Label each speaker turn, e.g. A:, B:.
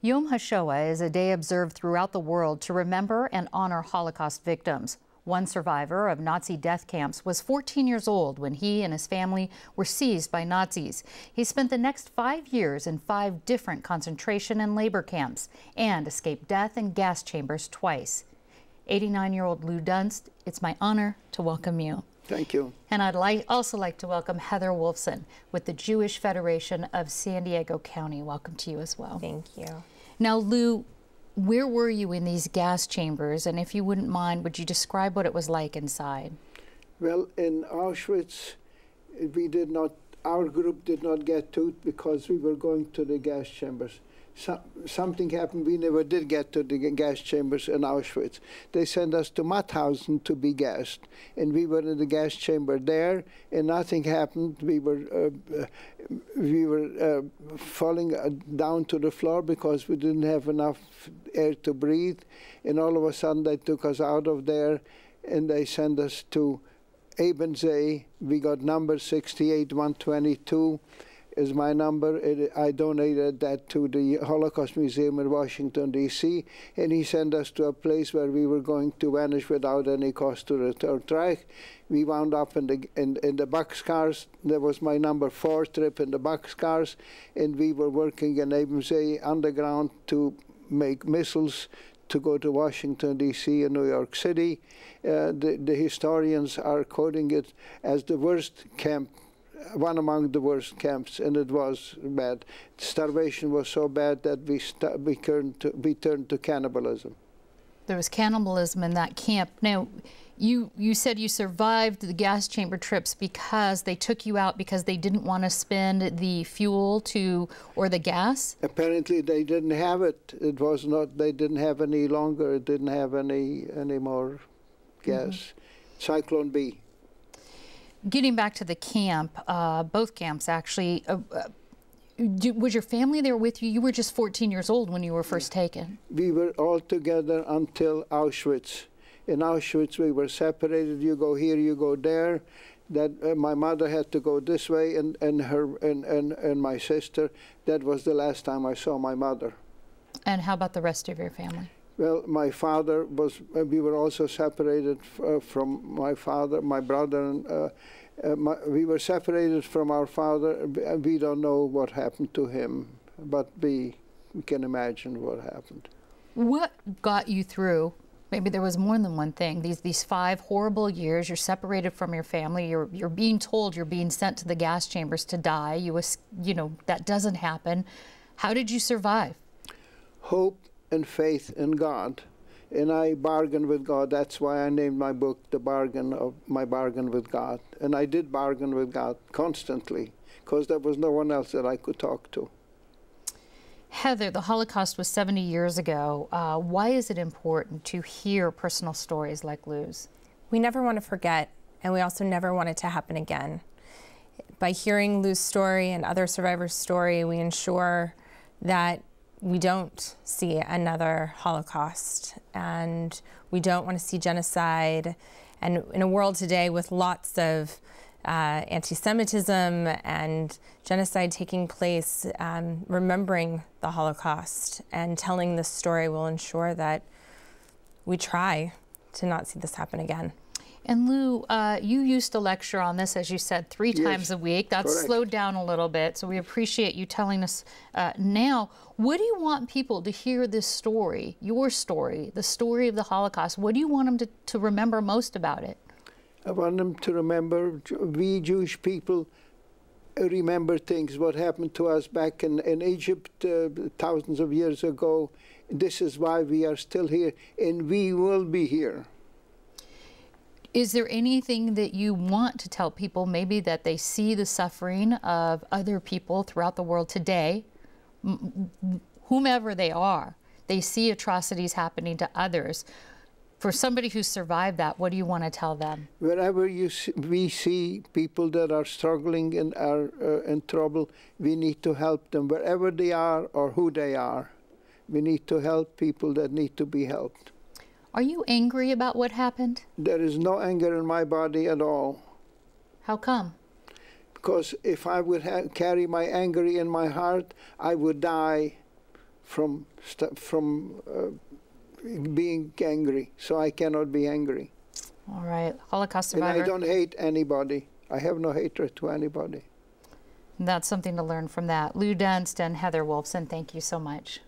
A: Yom HaShoah is a day observed throughout the world to remember and honor Holocaust victims. One survivor of Nazi death camps was 14 years old when he and his family were seized by Nazis. He spent the next 5 years in 5 different concentration and labor camps and escaped death in gas chambers twice. 89-year-old Lou Dunst, it's my honor to welcome you.
B: Thank you.
A: And I'd also like to welcome Heather Wolfson with the Jewish Federation of San Diego County. Welcome to you as well.
C: Thank you.
A: Now, Lou, where were you in these gas chambers? And if you wouldn't mind, would you describe what it was like inside?
B: Well, in Auschwitz, our group did not get to it because we were going to the gas chambers. Something happened, we never did get to the gas chambers in Auschwitz. They sent us to Mauthausen to be gassed, and we were in the gas chamber there, and nothing happened. We were falling down to the floor because we didn't have enough air to breathe, and all of a sudden they took us out of there, and they sent us to Ebensee. We got number 68122. Is my number. I donated that to the Holocaust Museum in Washington, D.C., and he sent us to a place where we were going to vanish without any cost to the Third Reich. We wound up in the boxcars. That was my number 4 trip in the boxcars, and we were working in Ebensee underground to make missiles to go to Washington, D.C. and New York City. The historians are quoting it as the worst camp, one among the worst camps, and it was bad. Starvation was so bad that we turned to cannibalism.
A: There was cannibalism in that camp. Now, you said you survived the gas chamber trips because they took you out because they didn't want to spend the fuel or the gas?
B: Apparently they didn't have it. It was not, they didn't have any longer, it didn't have any more gas. Cyclone B.
A: Getting back to the camp, both camps actually, was your family there with you? You were just 14 years old when you were first taken. We
B: were all together until Auschwitz. In Auschwitz we were separated. You go here, you go there. That my mother had to go this way, and my sister. That was the last time I saw my mother. And
A: how about the rest of your family?
B: Well, my father was, we were also separated from my father, my brother, and we were separated from our father. We don't know what happened to him, but we can imagine what happened.
A: What got you through? Maybe there was more than one thing. These 5 horrible years, you're separated from your family, you're being told you're being sent to the gas chambers to die. You know, that doesn't happen. How did you survive?
B: Hope and faith in God, and I bargained with God. That's why I named my book My Bargain with God. And I did bargain with God constantly because there was no one else that I could talk to.
A: Heather, the Holocaust was 70 years ago. Why is it important to hear personal stories like Lou's?
C: We never want to forget, and we also never want it to happen again. By hearing Lou's story and other survivors' story, we ensure that we don't see another Holocaust, and we don't want to see genocide. And in a world today with lots of anti-Semitism and genocide taking place, remembering the Holocaust and telling this story will ensure that we try to not see this happen again.
A: And Lou, you used to lecture on this, as you said, 3 times a week. That's
B: correct.
A: Slowed down a little bit, so we appreciate you telling us now. What do you want people to hear this story, your story, the story of the Holocaust? What do you want them to remember most about it?
B: I want them to remember, we Jewish people remember things, what happened to us back in Egypt thousands of years ago. This is why we are still here, and we will be here.
A: Is there anything that you want to tell people, maybe that they see the suffering of other people throughout the world today, whomever they are, they see atrocities happening to others. For somebody who's survived that, what do you want to tell them?
B: Wherever we see people that are struggling and are in trouble, we need to help them. Wherever they are or who they are, we need to help people that need to be helped.
A: Are you angry about what happened?
B: There is no anger in my body at all.
A: How come?
B: Because if I would carry my anger in my heart, I would die from being angry, so I cannot be angry.
A: All right, Holocaust survivor.
B: And I don't hate anybody. I have no hatred to anybody.
A: That's something to learn from that. Lou Dunst and Heather Wolfson, thank you so much.